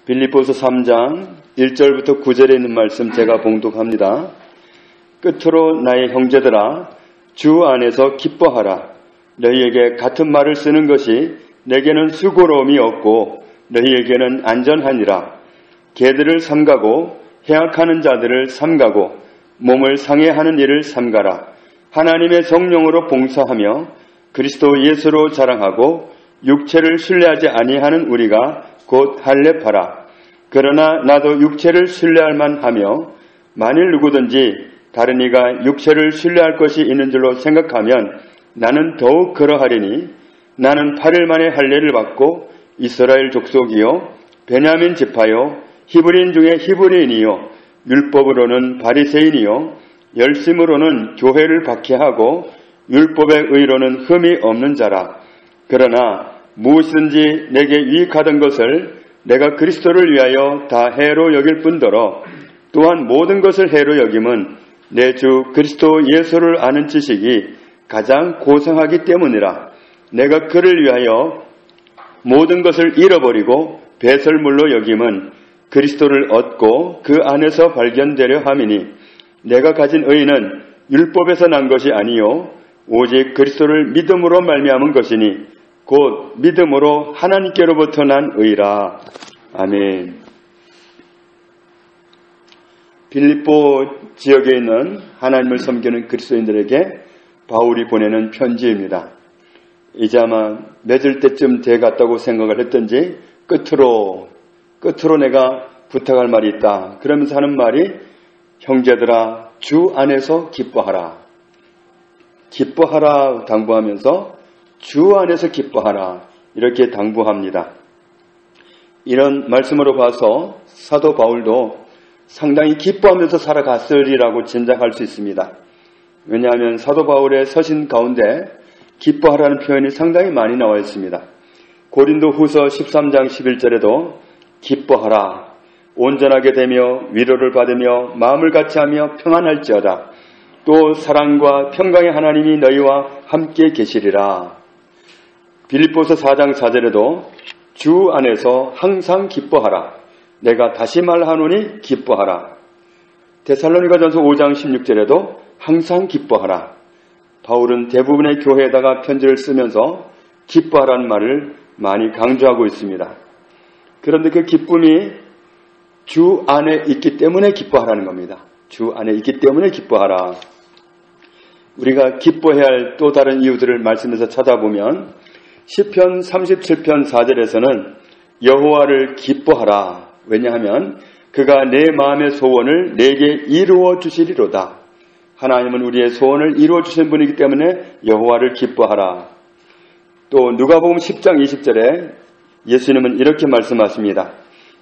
빌립보서 3장 1절부터 9절에 있는 말씀 제가 봉독합니다. 끝으로 나의 형제들아 주 안에서 기뻐하라. 너희에게 같은 말을 쓰는 것이 내게는 수고로움이 없고 너희에게는 안전하니라. 개들을 삼가고 해악하는 자들을 삼가고 몸을 상해하는 일을 삼가라. 하나님의 성령으로 봉사하며 그리스도 예수로 자랑하고 육체를 신뢰하지 아니하는 우리가 곧 할례파라. 그러나 나도 육체를 신뢰할 만하며 만일 누구든지 다른 이가 육체를 신뢰할 것이 있는 줄로 생각하면 나는 더욱 그러하리니 나는 8일 만에 할례를 받고 이스라엘 족속이요 베냐민 지파요 히브리인 중에 히브리인이요 율법으로는 바리새인이요 열심으로는 교회를 박해하고 율법의 의로는 흠이 없는 자라. 그러나 무엇이든지 내게 유익하던 것을 내가 그리스도를 위하여 다 해로 여길 뿐더러 또한 모든 것을 해로 여김은 내 주 그리스도 예수를 아는 지식이 가장 고상하기 때문이라. 내가 그를 위하여 모든 것을 잃어버리고 배설물로 여김은 그리스도를 얻고 그 안에서 발견되려 함이니 내가 가진 의는 율법에서 난 것이 아니요 오직 그리스도를 믿음으로 말미암은 것이니 곧 믿음으로 하나님께로부터 난 의라. 아멘. 빌립보 지역에 있는 하나님을 섬기는 그리스도인들에게 바울이 보내는 편지입니다. 이제 아마 맺을 때쯤 돼갔다고 생각을 했던지 끝으로 내가 부탁할 말이 있다. 그러면서 하는 말이 형제들아 주 안에서 기뻐하라. 기뻐하라 당부하면서 주 안에서 기뻐하라 이렇게 당부합니다. 이런 말씀으로 봐서 사도 바울도 상당히 기뻐하면서 살아갔으리라고 짐작할 수 있습니다. 왜냐하면 사도 바울의 서신 가운데 기뻐하라는 표현이 상당히 많이 나와 있습니다. 고린도 후서 13장 11절에도 기뻐하라 온전하게 되며 위로를 받으며 마음을 같이하며 평안할지어다. 또 사랑과 평강의 하나님이 너희와 함께 계시리라. 빌립보서 4장 4절에도 주 안에서 항상 기뻐하라. 내가 다시 말하노니 기뻐하라. 데살로니가전서 5장 16절에도 항상 기뻐하라. 바울은 대부분의 교회에다가 편지를 쓰면서 기뻐하라는 말을 많이 강조하고 있습니다. 그런데 그 기쁨이 주 안에 있기 때문에 기뻐하라는 겁니다. 주 안에 있기 때문에 기뻐하라. 우리가 기뻐해야 할 또 다른 이유들을 말씀에서 찾아보면 시편 37편 4절에서는 여호와를 기뻐하라. 왜냐하면 그가 내 마음의 소원을 내게 이루어 주시리로다. 하나님은 우리의 소원을 이루어 주신 분이기 때문에 여호와를 기뻐하라. 또 누가복음 10장 20절에 예수님은 이렇게 말씀하십니다.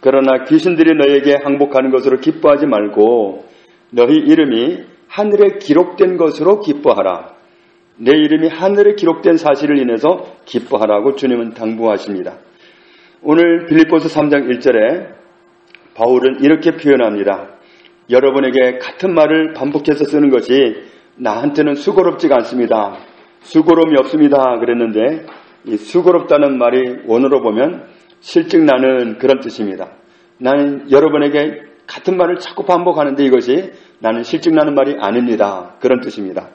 그러나 귀신들이 너에게 항복하는 것으로 기뻐하지 말고 너희 이름이 하늘에 기록된 것으로 기뻐하라. 내 이름이 하늘에 기록된 사실을 인해서 기뻐하라고 주님은 당부하십니다. 오늘 빌립보서 3장 1절에 바울은 이렇게 표현합니다. 여러분에게 같은 말을 반복해서 쓰는 것이 나한테는 수고롭지가 않습니다. 수고로움이 없습니다. 그랬는데 이 수고롭다는 말이 원어로 보면 실증나는 그런 뜻입니다. 나는 여러분에게 같은 말을 자꾸 반복하는데 이것이 나는 실증나는 말이 아닙니다. 그런 뜻입니다.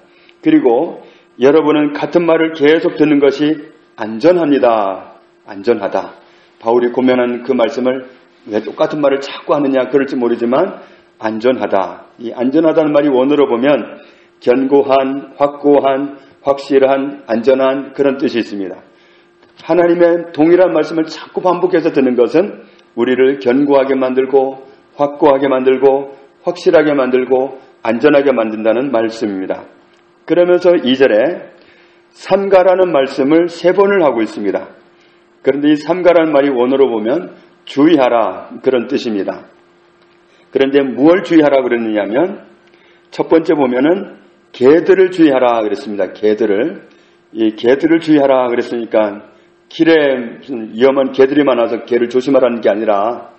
그리고 여러분은 같은 말을 계속 듣는 것이 안전합니다. 안전하다. 바울이 고면한 그 말씀을 왜 똑같은 말을 자꾸 하느냐 그럴지 모르지만 안전하다. 이 안전하다는 말이 원어로 보면 견고한, 확고한, 확실한, 안전한 그런 뜻이 있습니다. 하나님의 동일한 말씀을 자꾸 반복해서 듣는 것은 우리를 견고하게 만들고 확고하게 만들고 확실하게 만들고 안전하게 만든다는 말씀입니다. 그러면서 2절에 삼가라는 말씀을 3번을 하고 있습니다. 그런데 이 삼가라는 말이 원어로 보면 주의하라 그런 뜻입니다. 그런데 무엇을 주의하라 그랬느냐면 첫 번째 보면은 개들을 주의하라 그랬습니다. 이 개들을 주의하라 그랬으니까 길에 무슨 위험한 개들이 많아서 개를 조심하라는 게 아니라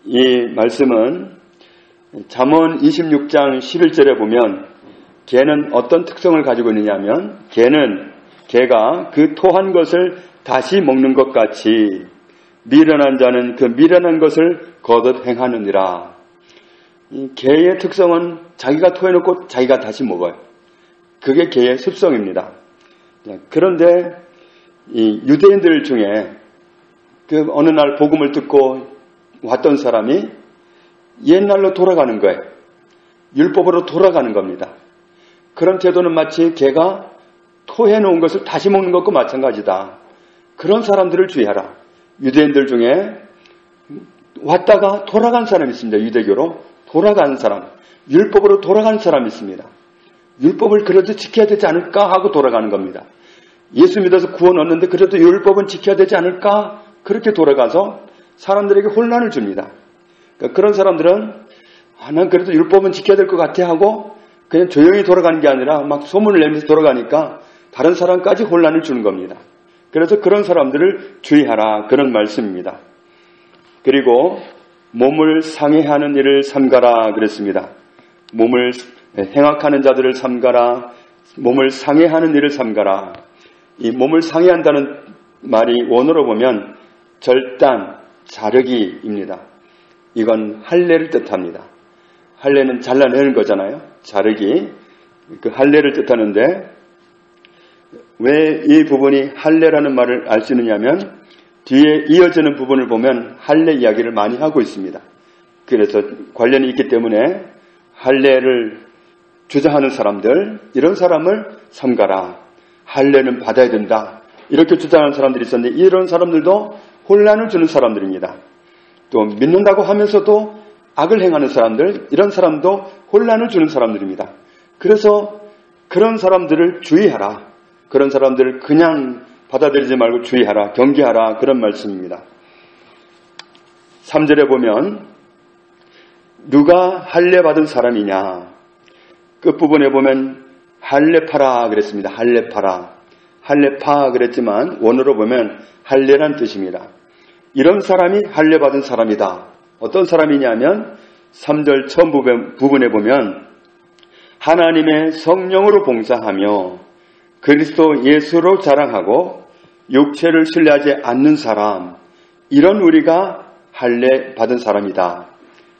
이 말씀은 잠언 26장 11절에 보면 개는 어떤 특성을 가지고 있느냐면 개가 그 토한 것을 다시 먹는 것 같이 미련한 자는 그 미련한 것을 거듭 행하느니라. 이 개의 특성은 자기가 토해놓고 자기가 다시 먹어요. 그게 개의 습성입니다. 그런데 이 유대인들 중에 그 어느 날 복음을 듣고 왔던 사람이 옛날로 돌아가는 거예요. 율법으로 돌아가는 겁니다. 그런 태도는 마치 개가 토해놓은 것을 다시 먹는 것과 마찬가지다. 그런 사람들을 주의하라. 유대인들 중에 왔다가 돌아간 사람이 있습니다. 유대교로 돌아간 사람, 율법으로 돌아간 사람이 있습니다. 율법을 그래도 지켜야 되지 않을까 하고 돌아가는 겁니다. 예수 믿어서 구원 얻는데 그래도 율법은 지켜야 되지 않을까? 그렇게 돌아가서 사람들에게 혼란을 줍니다. 그러니까 그런 사람들은 난 그래도 율법은 지켜야 될 것 같아 하고 그냥 조용히 돌아가는 게 아니라 막 소문을 내면서 돌아가니까 다른 사람까지 혼란을 주는 겁니다. 그래서 그런 사람들을 주의하라, 그런 말씀입니다. 그리고 몸을 상해하는 일을 삼가라 그랬습니다. 몸을 행악하는 자들을 삼가라, 몸을 상해하는 일을 삼가라. 이 몸을 상해한다는 말이 원어로 보면 절단, 자르기입니다. 이건 할례를 뜻합니다. 할례는 잘라내는 거잖아요. 자르기, 그 할례를 뜻하는데 왜 이 부분이 할례라는 말을 알 수 있느냐면 뒤에 이어지는 부분을 보면 할례 이야기를 많이 하고 있습니다. 그래서 관련이 있기 때문에 할례를 주장하는 사람들, 이런 사람을 삼가라. 할례는 받아야 된다. 이렇게 주장하는 사람들이 있었는데 이런 사람들도 혼란을 주는 사람들입니다. 또 믿는다고 하면서도 악을 행하는 사람들, 이런 사람도 혼란을 주는 사람들입니다. 그래서 그런 사람들을 주의하라. 그런 사람들을 그냥 받아들이지 말고 주의하라, 경계하라, 그런 말씀입니다. 3절에 보면 누가 할례 받은 사람이냐, 끝부분에 보면 할례파라 그랬습니다. 할례파라, 할례파 그랬지만 원어로 보면 할례란 뜻입니다. 이런 사람이 할례 받은 사람이다. 어떤 사람이냐면 3절 처음 부분에 보면 하나님의 성령으로 봉사하며 그리스도 예수로 자랑하고 육체를 신뢰하지 않는 사람, 이런 우리가 할례 받은 사람이다.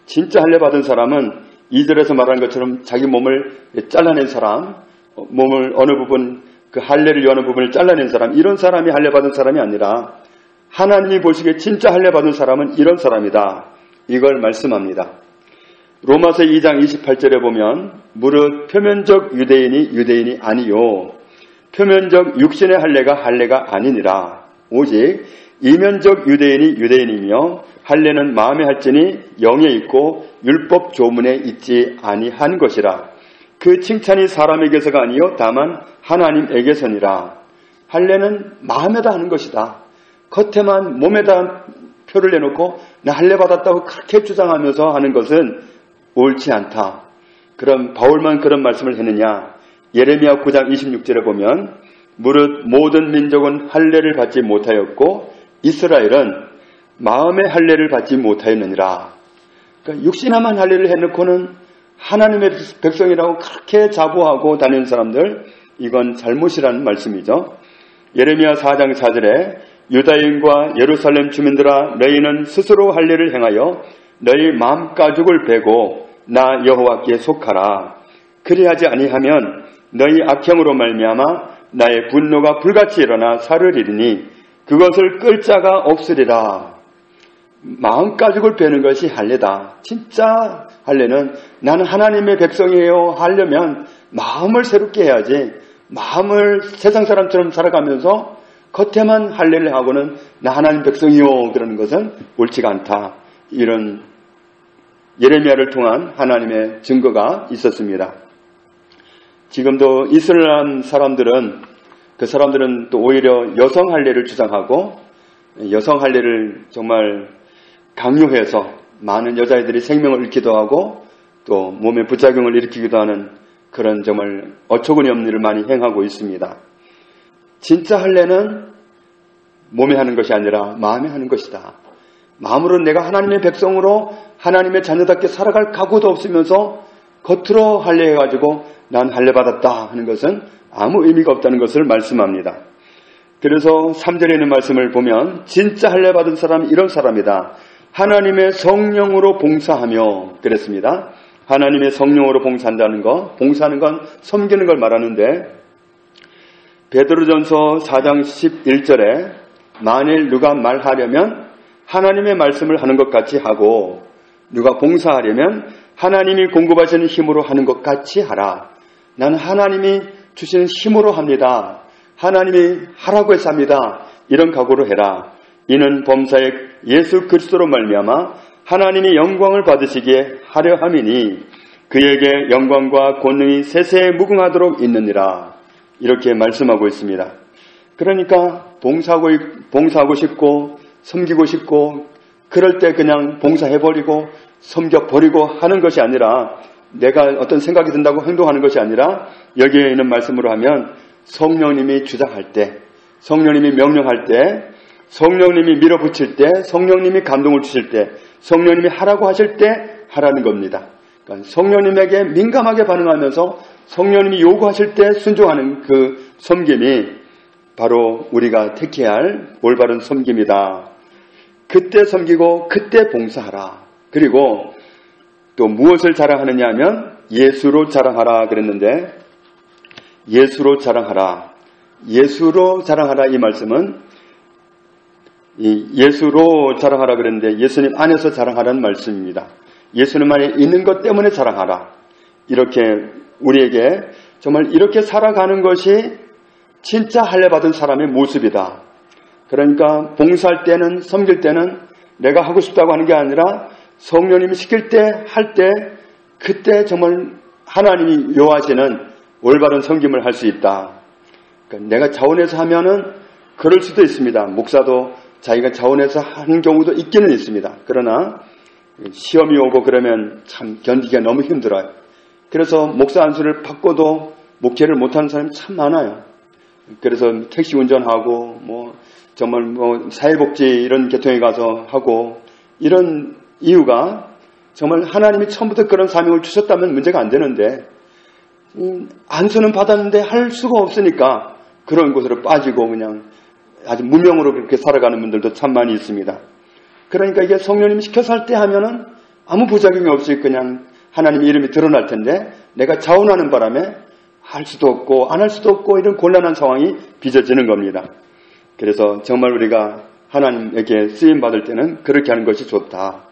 진짜 할례 받은 사람은 2절에서 말하는 것처럼 자기 몸을 잘라낸 사람, 몸을 어느 부분, 그 할례를 위한 부분을 잘라낸 사람, 이런 사람이 할례 받은 사람이 아니라 하나님이 보시기에 진짜 할례 받은 사람은 이런 사람이다. 이걸 말씀합니다. 로마서 2장 28절에 보면 무릇 표면적 유대인이 아니요 표면적 육신의 할례가 아니니라. 오직 이면적 유대인이며 할례는 마음에 할지니 영에 있고 율법 조문에 있지 아니한 것이라. 그 칭찬이 사람에게서가 아니요 다만 하나님에게서니라. 할례는 마음에다 하는 것이다. 겉에만 몸에다 표를 내놓고 나 할례 받았다고 그렇게 주장하면서 하는 것은 옳지 않다. 그럼 바울만 그런 말씀을 했느냐? 예레미야 9장 26절에 보면 무릇 모든 민족은 할례를 받지 못하였고 이스라엘은 마음의 할례를 받지 못하였느니라. 그러니까 육신화만 할례를 해놓고는 하나님의 백성이라고 그렇게 자부하고 다니는 사람들, 이건 잘못이라는 말씀이죠. 예레미야 4장 4절에 유다인과 예루살렘 주민들아 너희는 스스로 할례를 행하여 너희 마음가죽을 베고 나 여호와께 속하라. 그리하지 아니하면 너희 악행으로 말미암아 나의 분노가 불같이 일어나 살을 이르니 그것을 끌 자가 없으리라. 마음가죽을 베는 것이 할례다. 진짜 할례는 나는 하나님의 백성이에요 하려면 마음을 새롭게 해야지, 마음을 세상 사람처럼 살아가면서 겉에만 할례를 하고는 나 하나님 백성이요 그러는 것은 옳지가 않다. 이런 예레미야를 통한 하나님의 증거가 있었습니다. 지금도 이슬람 사람들은, 그 사람들은 또 오히려 여성 할례를 주장하고 여성 할례를 정말 강요해서 많은 여자애들이 생명을 잃기도 하고 또 몸에 부작용을 일으키기도 하는 그런 정말 어처구니 없는 일을 많이 행하고 있습니다. 진짜 할례는 몸에 하는 것이 아니라 마음에 하는 것이다. 마음으로 내가 하나님의 백성으로 하나님의 자녀답게 살아갈 각오도 없으면서 겉으로 할례해가지고 난 할례 받았다 하는 것은 아무 의미가 없다는 것을 말씀합니다. 그래서 3절에 있는 말씀을 보면 진짜 할례 받은 사람이 이런 사람이다. 하나님의 성령으로 봉사하며 그랬습니다. 하나님의 성령으로 봉사한다는 거, 봉사하는 건 섬기는 걸 말하는데 베드로전서 4장 11절에 만일 누가 말하려면 하나님의 말씀을 하는 것 같이 하고 누가 봉사하려면 하나님이 공급하시는 힘으로 하는 것 같이 하라. 나는 하나님이 주시는 힘으로 합니다. 하나님이 하라고 해서 합니다. 이런 각오로 해라. 이는 범사에 예수 그리스도로 말미암아 하나님이 영광을 받으시기에 하려 함이니 그에게 영광과 권능이 세세에 무궁하도록 있느니라. 이렇게 말씀하고 있습니다. 그러니까 봉사하고 싶고 섬기고 싶고 그럴 때 그냥 봉사해버리고 섬겨버리고 하는 것이 아니라 내가 어떤 생각이 든다고 행동하는 것이 아니라 여기에 있는 말씀으로 하면 성령님이 주장할 때, 성령님이 명령할 때, 성령님이 밀어붙일 때, 성령님이 감동을 주실 때, 성령님이 하라고 하실 때 하라는 겁니다. 그러니까 성령님에게 민감하게 반응하면서 성령님이 요구하실 때 순종하는 그 섬김이 바로 우리가 택해야 할 올바른 섬김이다. 그때 섬기고 그때 봉사하라. 그리고 또 무엇을 자랑하느냐 하면 예수로 자랑하라 그랬는데 예수로 자랑하라. 예수로 자랑하라 이 말씀은 예수로 자랑하라 그랬는데 예수님 안에서 자랑하라는 말씀입니다. 예수님 안에 있는 것 때문에 자랑하라. 이렇게 우리에게 정말 이렇게 살아가는 것이 진짜 할례 받은 사람의 모습이다. 그러니까 봉사할 때는 섬길 때는 내가 하고 싶다고 하는 게 아니라 성령님이 시킬 때 할 때 그때 정말 하나님이 요하시는 올바른 섬김을 할 수 있다. 그러니까 내가 자원해서 하면은 그럴 수도 있습니다. 목사도 자기가 자원해서 하는 경우도 있기는 있습니다. 그러나 시험이 오고 그러면 참 견디기가 너무 힘들어요. 그래서 목사 안수를 받고도 목회를 못하는 사람이 참 많아요. 그래서 택시 운전하고 정말 사회복지 이런 계통에 가서 하고 이런 이유가 정말 하나님이 처음부터 그런 사명을 주셨다면 문제가 안 되는데 안수는 받았는데 할 수가 없으니까 그런 곳으로 빠지고 그냥 아주 무명으로 그렇게 살아가는 분들도 참 많이 있습니다. 그러니까 이게 성령님이 시켜서 할 때 하면은 아무 부작용이 없이 그냥 하나님의 이름이 드러날 텐데 내가 자원하는 바람에 할 수도 없고 안 할 수도 없고 이런 곤란한 상황이 빚어지는 겁니다. 그래서 정말 우리가 하나님에게 쓰임 받을 때는 그렇게 하는 것이 좋다.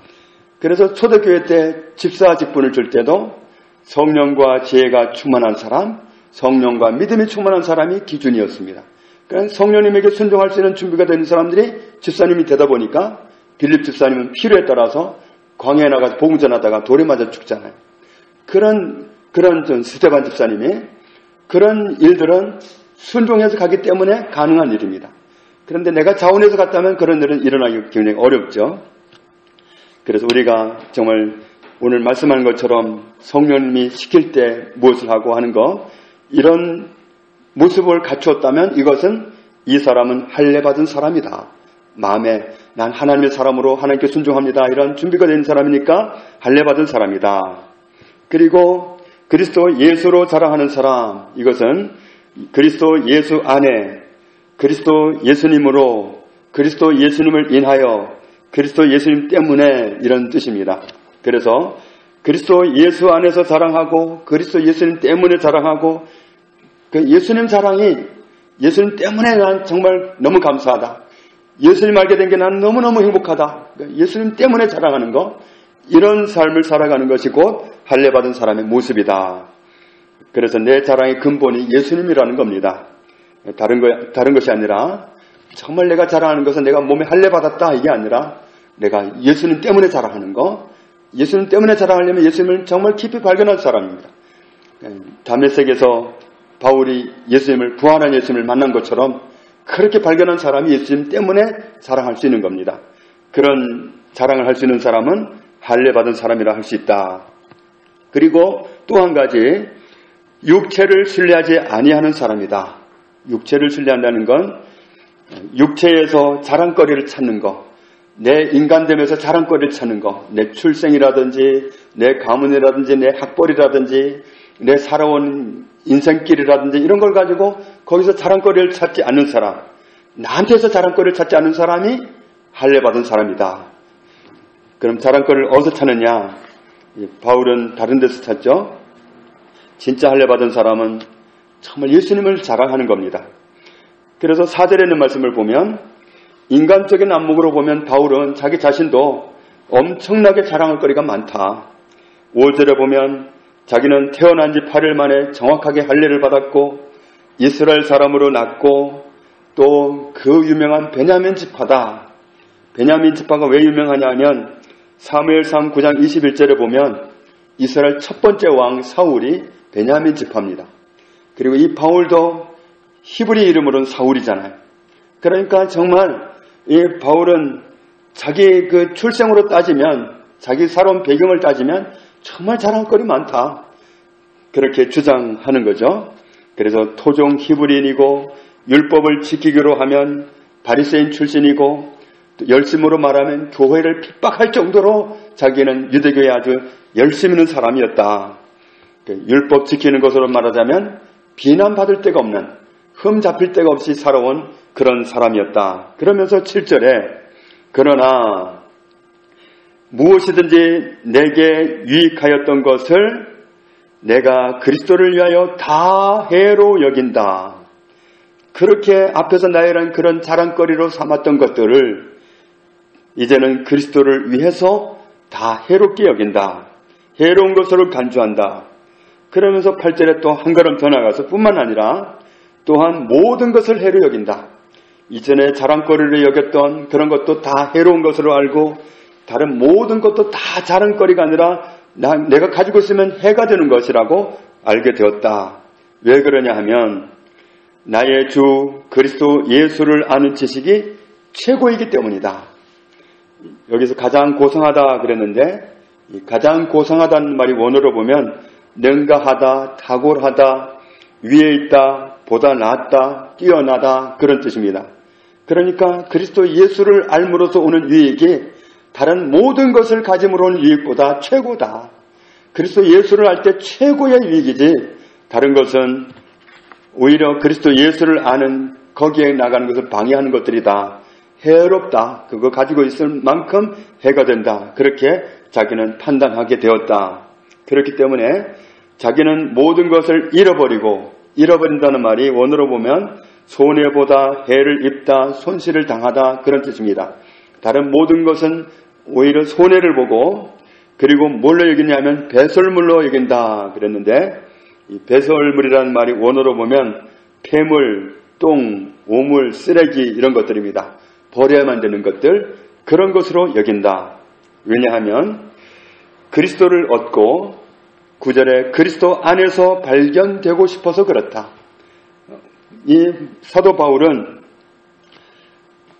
그래서 초대교회 때 집사 직분을 줄 때도 성령과 지혜가 충만한 사람, 성령과 믿음이 충만한 사람이 기준이었습니다. 그러니까 성령님에게 순종할 수 있는 준비가 되는 사람들이 집사님이 되다 보니까 빌립 집사님은 필요에 따라서 광야에 나가서 복음 전하다가 돌에 맞아 죽잖아요. 그런 스테반 집사님이 그런 일들은 순종해서 가기 때문에 가능한 일입니다. 그런데 내가 자원해서 갔다면 그런 일은 일어나기 굉장히 어렵죠. 그래서 우리가 정말 오늘 말씀하는 것처럼 성령님이 시킬 때 무엇을 하고 하는 거 이런 모습을 갖추었다면 이것은 이 사람은 할례 받은 사람이다. 마음에 난 하나님의 사람으로 하나님께 순종합니다. 이런 준비가 된 사람이니까 할례 받은 사람이다. 그리고 그리스도 예수로 자랑하는 사람 이것은 그리스도 예수 안에 그리스도 예수님으로 그리스도 예수님을 인하여 그리스도 예수님 때문에 이런 뜻입니다. 그래서 그리스도 예수 안에서 자랑하고 그리스도 예수님 때문에 자랑하고 그 예수님 자랑이 예수님 때문에 난 정말 너무 감사하다. 예수님 알게 된 게 난 너무너무 행복하다. 예수님 때문에 자랑하는 거 이런 삶을 살아가는 것이 곧 할례 받은 사람의 모습이다. 그래서 내 자랑의 근본이 예수님이라는 겁니다. 다른 것이 아니라 정말 내가 자랑하는 것은 내가 몸에 할례 받았다 이게 아니라 내가 예수님 때문에 자랑하는 거 예수님 때문에 자랑하려면 예수님을 정말 깊이 발견할 사람입니다. 다메섹에서 바울이 예수님을 부활한 예수님을 만난 것처럼 그렇게 발견한 사람이 예수님 때문에 자랑할 수 있는 겁니다. 그런 자랑을 할 수 있는 사람은 할례 받은 사람이라 할 수 있다. 그리고 또 한 가지 육체를 신뢰하지 아니하는 사람이다. 육체를 신뢰한다는 건 육체에서 자랑거리를 찾는 것, 내 인간됨에서 자랑거리를 찾는 것, 내 출생이라든지 내 가문이라든지 내 학벌이라든지 내 살아온 인생길이라든지 이런 걸 가지고 거기서 자랑거리를 찾지 않는 사람, 나한테서 자랑거리를 찾지 않는 사람이 할례받은 사람이다. 그럼 자랑거리를 어디서 찾느냐? 바울은 다른 데서 찾죠. 진짜 할례받은 사람은 정말 예수님을 자랑하는 겁니다. 그래서 4절에 있는 말씀을 보면 인간적인 안목으로 보면 바울은 자기 자신도 엄청나게 자랑할 거리가 많다. 5절에 보면 자기는 태어난 지 8일 만에 정확하게 할례를 받았고 이스라엘 사람으로 낳고 또 그 유명한 베냐민 지파다. 베냐민 지파가 왜 유명하냐 하면 사무엘상 9장 21절에 보면 이스라엘 첫 번째 왕 사울이 베냐민 지파입니다. 그리고 이 바울도 히브리 이름으로는 사울이잖아요. 그러니까 정말 이 바울은 자기 그 출생으로 따지면 자기 살아온 배경을 따지면 정말 자랑할 거리 많다. 그렇게 주장하는 거죠. 그래서 토종 히브리인이고 율법을 지키기로 하면 바리새인 출신이고 또 열심으로 말하면 교회를 핍박할 정도로 자기는 유대교에 아주 열심 있는 사람이었다. 율법 지키는 것으로 말하자면 비난받을 데가 없는 흠 잡힐 데가 없이 살아온 그런 사람이었다. 그러면서 7절에 그러나 무엇이든지 내게 유익하였던 것을 내가 그리스도를 위하여 다 해로 여긴다. 그렇게 앞에서 나열한 그런 자랑거리로 삼았던 것들을 이제는 그리스도를 위해서 다 해롭게 여긴다. 해로운 것으로 간주한다. 그러면서 8절에 또 한 걸음 더 나가서 뿐만 아니라 또한 모든 것을 해로 여긴다. 이전에 자랑거리를 여겼던 그런 것도 다 해로운 것으로 알고 다른 모든 것도 다 자랑거리가 아니라 내가 가지고 있으면 해가 되는 것이라고 알게 되었다. 왜 그러냐 하면 나의 주 그리스도 예수를 아는 지식이 최고이기 때문이다. 여기서 가장 고상하다 그랬는데 가장 고상하다는 말이 원어로 보면 능가하다, 탁월하다, 위에 있다, 보다 낫다, 뛰어나다 그런 뜻입니다. 그러니까 그리스도 예수를 알므로써 오는 유익이 다른 모든 것을 가짐으로 오는 유익보다 최고다. 그리스도 예수를 알 때 최고의 유익이지 다른 것은 오히려 그리스도 예수를 아는 거기에 나가는 것을 방해하는 것들이다. 해롭다. 그거 가지고 있을 만큼 해가 된다. 그렇게 자기는 판단하게 되었다. 그렇기 때문에 자기는 모든 것을 잃어버린다는 말이 원어로 보면 손해보다 해를 입다, 손실을 당하다 그런 뜻입니다. 다른 모든 것은 오히려 손해를 보고 그리고 뭘로 여기냐면 배설물로 여긴다 그랬는데 이 배설물이라는 말이 원어로 보면 폐물, 똥, 오물, 쓰레기 이런 것들입니다. 버려야만 되는 것들 그런 것으로 여긴다. 왜냐하면 그리스도를 얻고 9절에 그리스도 안에서 발견되고 싶어서 그렇다. 이 사도 바울은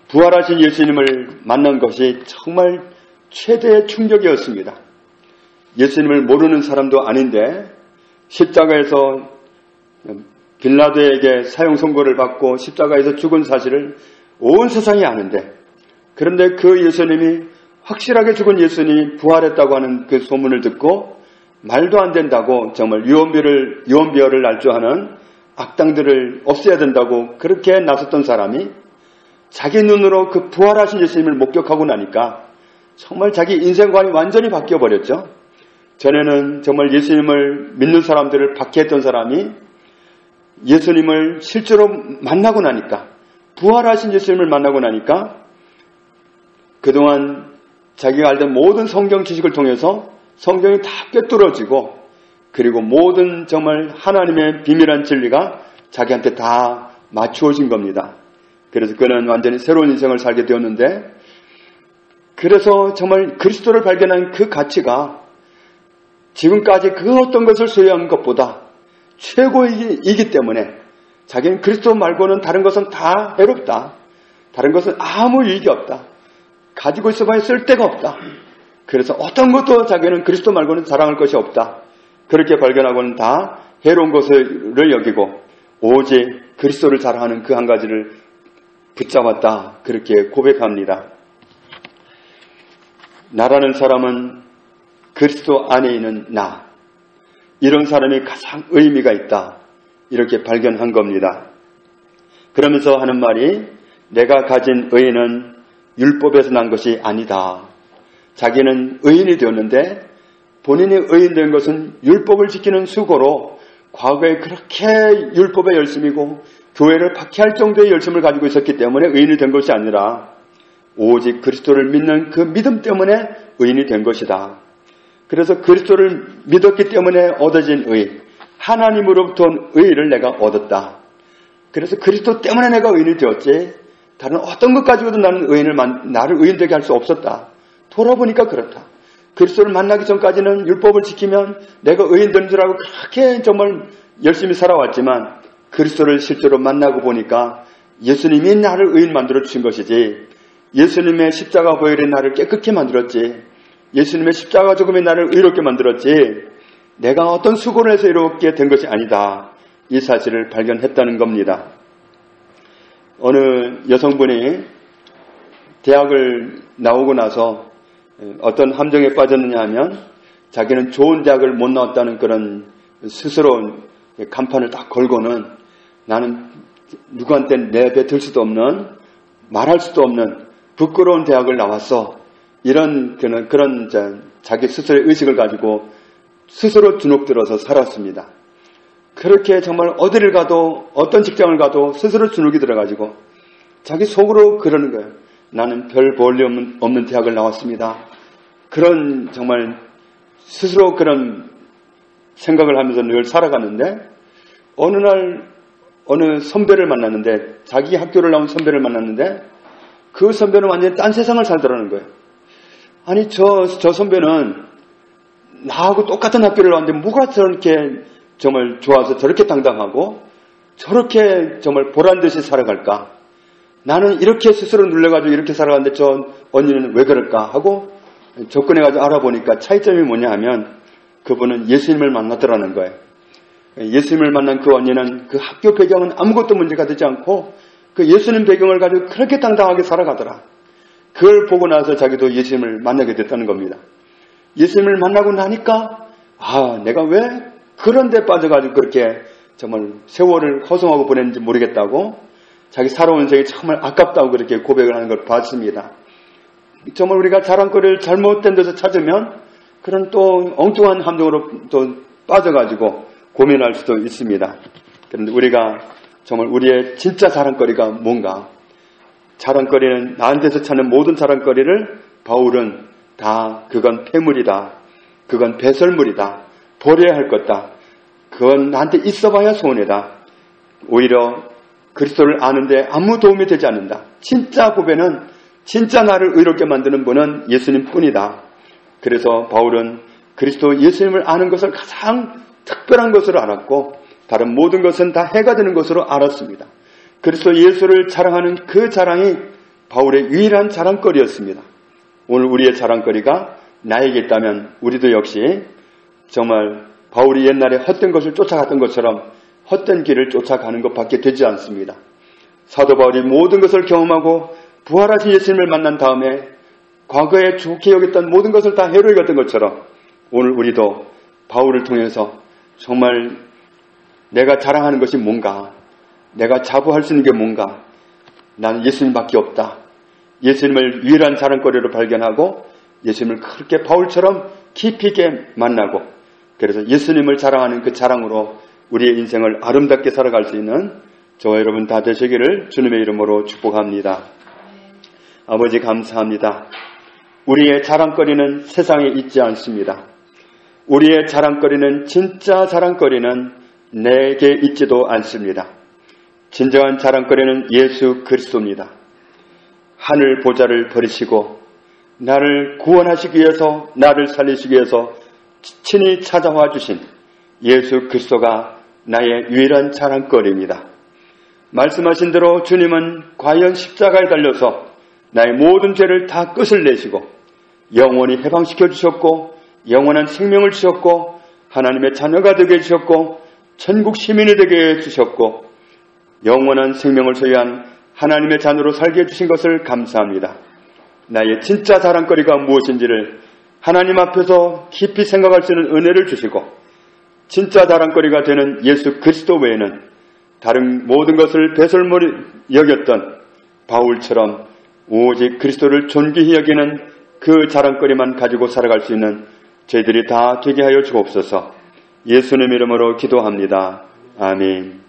부활하신 예수님을 만난 것이 정말 최대의 충격이었습니다. 예수님을 모르는 사람도 아닌데 십자가에서 빌라도에게 사형 선고를 받고 십자가에서 죽은 사실을 온 세상이 아는데 그런데 그 예수님이 확실하게 죽은 예수님이 부활했다고 하는 그 소문을 듣고 말도 안 된다고 정말 유언비어를 날조하는 악당들을 없애야 된다고 그렇게 나섰던 사람이 자기 눈으로 그 부활하신 예수님을 목격하고 나니까 정말 자기 인생관이 완전히 바뀌어버렸죠. 전에는 정말 예수님을 믿는 사람들을 박해했던 사람이 예수님을 실제로 만나고 나니까 부활하신 예수님을 만나고 나니까 그동안 자기가 알던 모든 성경 지식을 통해서 성경이 다 꿰뚫어지고 그리고 모든 정말 하나님의 비밀한 진리가 자기한테 다 맞추어진 겁니다. 그래서 그는 완전히 새로운 인생을 살게 되었는데 그래서 정말 그리스도를 발견한 그 가치가 지금까지 그 어떤 것을 소유한 것보다 최고이기 때문에 자기는 그리스도 말고는 다른 것은 다 해롭다. 다른 것은 아무 유익이 없다. 가지고 있어봐야 쓸데가 없다. 그래서 어떤 것도 자기는 그리스도 말고는 자랑할 것이 없다. 그렇게 발견하고는 다 해로운 것을 여기고 오직 그리스도를 자랑하는 그 한 가지를 붙잡았다. 그렇게 고백합니다. 나라는 사람은 그리스도 안에 있는 나. 이런 사람이 가장 의미가 있다. 이렇게 발견한 겁니다. 그러면서 하는 말이 내가 가진 의인은 율법에서 난 것이 아니다. 자기는 의인이 되었는데 본인이 의인 된 것은 율법을 지키는 수고로 과거에 그렇게 율법에 열심이고 교회를 박해할 정도의 열심을 가지고 있었기 때문에 의인이 된 것이 아니라 오직 그리스도를 믿는 그 믿음 때문에 의인이 된 것이다. 그래서 그리스도를 믿었기 때문에 얻어진 의, 하나님으로부터 온 의를 내가 얻었다. 그래서 그리스도 때문에 내가 의인이 되었지 다른 어떤 것 가지고도 나는 나를 의인 되게 할 수 없었다. 돌아보니까 그렇다. 그리스도를 만나기 전까지는 율법을 지키면 내가 의인 되는 줄 알고 그렇게 정말 열심히 살아왔지만 그리스도를 실제로 만나고 보니까 예수님이 나를 의인 만들어 주신 것이지, 예수님의 십자가 보혈이 나를 깨끗게 만들었지, 예수님의 십자가 죽음이 나를 의롭게 만들었지 내가 어떤 수고를 해서 이렇게 된 것이 아니다. 이 사실을 발견했다는 겁니다. 어느 여성분이 대학을 나오고 나서 어떤 함정에 빠졌느냐 하면 자기는 좋은 대학을 못 나왔다는 그런 스스로 간판을 딱 걸고는 나는 누구한테 내뱉을 수도 없는, 말할 수도 없는 부끄러운 대학을 나왔어. 이런 그런 자기 스스로의 의식을 가지고 스스로 주눅들어서 살았습니다. 그렇게 정말 어디를 가도 어떤 직장을 가도 스스로 주눅이 들어가지고 자기 속으로 그러는 거예요. 나는 별 볼일 없는 대학을 나왔습니다. 그런 정말 스스로 그런 생각을 하면서 늘 살아갔는데 어느 날 어느 선배를 만났는데, 자기 학교를 나온 선배를 만났는데 그 선배는 완전히 딴 세상을 살더라는 거예요. 아니 저 선배는 나하고 똑같은 학교를 나왔는데 뭐가 저렇게 정말 좋아서 저렇게 당당하고 저렇게 정말 보란듯이 살아갈까? 나는 이렇게 스스로 눌려가지고 이렇게 살아가는데 저 언니는 왜 그럴까? 하고 접근해가지고 알아보니까 차이점이 뭐냐 하면 그분은 예수님을 만났더라는 거예요. 예수님을 만난 그 언니는 그 학교 배경은 아무것도 문제가 되지 않고 그 예수님 배경을 가지고 그렇게 당당하게 살아가더라. 그걸 보고 나서 자기도 예수님을 만나게 됐다는 겁니다. 예수님을 만나고 나니까 내가 왜 그런 데 빠져가지고 그렇게 정말 세월을 허송하고 보냈는지 모르겠다고 자기 살아온 인생이 정말 아깝다고 그렇게 고백을 하는 걸 봤습니다. 정말 우리가 자랑거리를 잘못된 데서 찾으면 그런 또 엉뚱한 함정으로 또 빠져가지고 고민할 수도 있습니다. 그런데 우리가 정말 우리의 진짜 자랑거리가 뭔가? 자랑거리는 나한테서 찾는 모든 자랑거리를 바울은 다 그건 폐물이다. 그건 배설물이다. 버려야 할 것다. 그건 나한테 있어봐야 손해다. 오히려 그리스도를 아는데 아무 도움이 되지 않는다. 진짜 보배는, 진짜 나를 의롭게 만드는 분은 예수님 뿐이다. 그래서 바울은 그리스도 예수님을 아는 것을 가장 특별한 것으로 알았고 다른 모든 것은 다 해가 되는 것으로 알았습니다. 그리스도 예수를 자랑하는 그 자랑이 바울의 유일한 자랑거리였습니다. 오늘 우리의 자랑거리가 나에게 있다면 우리도 역시 정말 바울이 옛날에 헛된 것을 쫓아갔던 것처럼 헛된 길을 쫓아가는 것밖에 되지 않습니다. 사도 바울이 모든 것을 경험하고 부활하신 예수님을 만난 다음에 과거에 좋게 여겼던 모든 것을 다 해로 여겼던 것처럼 오늘 우리도 바울을 통해서 정말 내가 자랑하는 것이 뭔가, 내가 자부할 수 있는 게 뭔가, 나는 예수님밖에 없다. 예수님을 유일한 자랑거리로 발견하고 예수님을 그렇게 바울처럼 깊이 있게 만나고 그래서 예수님을 자랑하는 그 자랑으로 우리의 인생을 아름답게 살아갈 수 있는 저와 여러분 다 되시기를 주님의 이름으로 축복합니다. 아버지 감사합니다. 우리의 자랑거리는 세상에 있지 않습니다. 우리의 자랑거리는, 진짜 자랑거리는 내게 있지도 않습니다. 진정한 자랑거리는 예수 그리스도입니다. 하늘 보좌를 버리시고 나를 구원하시기 위해서, 나를 살리시기 위해서 친히 찾아와 주신 예수 그리스도가 나의 유일한 자랑거리입니다. 말씀하신 대로 주님은 과연 십자가에 달려서 나의 모든 죄를 다 끝을 내시고 영원히 해방시켜 주셨고 영원한 생명을 주셨고 하나님의 자녀가 되게 해주셨고 천국 시민이 되게 해주셨고 영원한 생명을 소유한 하나님의 자녀로 살게 해주신 것을 감사합니다. 나의 진짜 자랑거리가 무엇인지를 하나님 앞에서 깊이 생각할 수 있는 은혜를 주시고 진짜 자랑거리가 되는 예수 그리스도 외에는 다른 모든 것을 배설물이 여겼던 바울처럼 오직 그리스도를 존귀히 여기는 그 자랑거리만 가지고 살아갈 수 있는 저희들이 다 되게 하여 주옵소서. 예수님 이름으로 기도합니다. 아멘.